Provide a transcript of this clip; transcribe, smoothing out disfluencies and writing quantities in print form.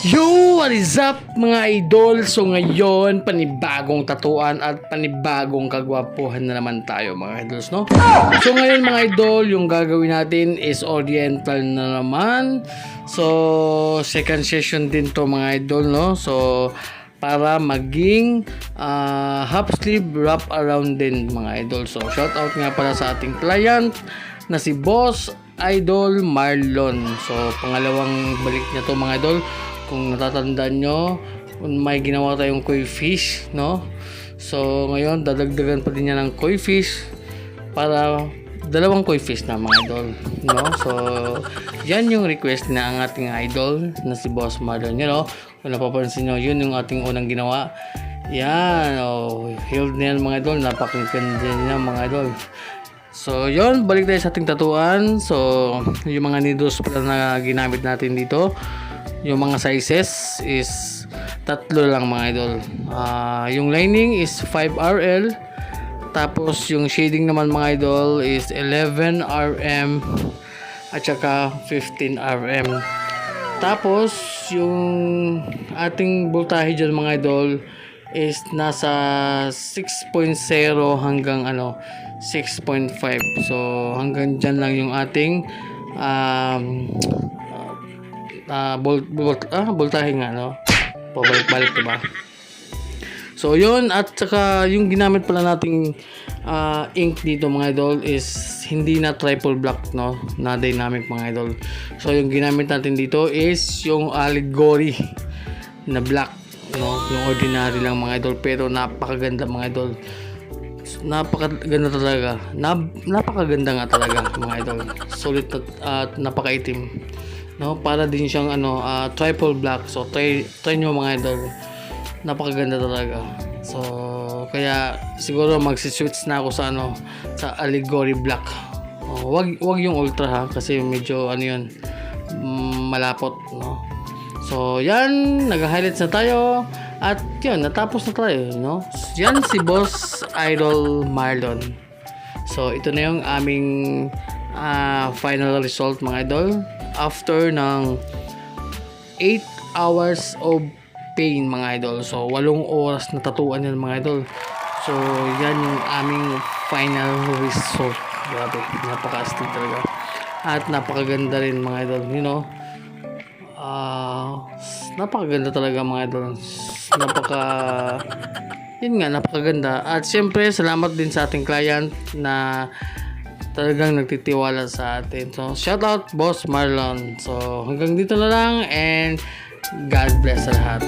Yo! What is up mga idol? So ngayon, panibagong tatuan at panibagong kagwapuhan na naman tayo mga idols, no? So ngayon mga idol, yung gagawin natin is oriental na naman. So second session din to mga idol, no? So para maging half sleeve wrap around din mga idol. So shout out nga pala sa ating client na si Boss Idol Marlon. So pangalawang balik niya to mga idol. Kung natatandaan nyo, may ginawa tayong koi fish, no? So ngayon dadagdagan pa din niya ng koi fish para dalawang koi fish na mga idol, no? So yan yung request na ang ating idol na si Boss Marlon, you know? Kung napapansin nyo, yun yung ating unang ginawa. Yan, healed na yan mga idol. Napakaganda niya mga idol. So yun, balik tayo sa ating tatuan. So yung mga needles pala na ginamit natin dito, yung mga sizes is tatlo lang mga idol. Yung lining is 5RL, tapos yung shading naman mga idol is 11RM at saka 15RM. Tapos yung ating voltahe dyan mga idol is nasa 6.0 hanggang 6.5. So hanggang dyan lang yung ating voltahe nga, no? Pabalik-balik, diba? So yun, at saka yung ginamit pala nating ink dito mga idol is hindi na triple black, no? Na dynamic mga idol. So yung ginamit natin dito is yung allegory na black, no? Yung ordinary lang mga idol, pero napakaganda mga idol. Napakaganda talaga. Napakaganda nga talaga mga idol. Solid at napakaitim, no? Para din siyang triple black. So try nyo mga idol. Napakaganda talaga. So kaya siguro magsi-switch na ako sa sa allegory black. Wag yung ultra ha, kasi medyo yun, malapot, no? So yan, nag-highlights na tayo at yun, natapos na tayo, no? Yan si Boss Idol Marlon. So ito na yung aming final result mga idol after ng 8 hours of pain mga idol. So 8 oras na tatuan yan mga idol. So yan yung aming final result. Grabe, napaka-astig talaga at napakaganda rin mga idol, you know. Napakaganda talaga mga idol. Yun nga, napakaganda. At syempre salamat din sa ating client na talagang nagtitiwala sa atin. So shout out Boss Marlon. So hanggang dito na lang and God bless sa lahat.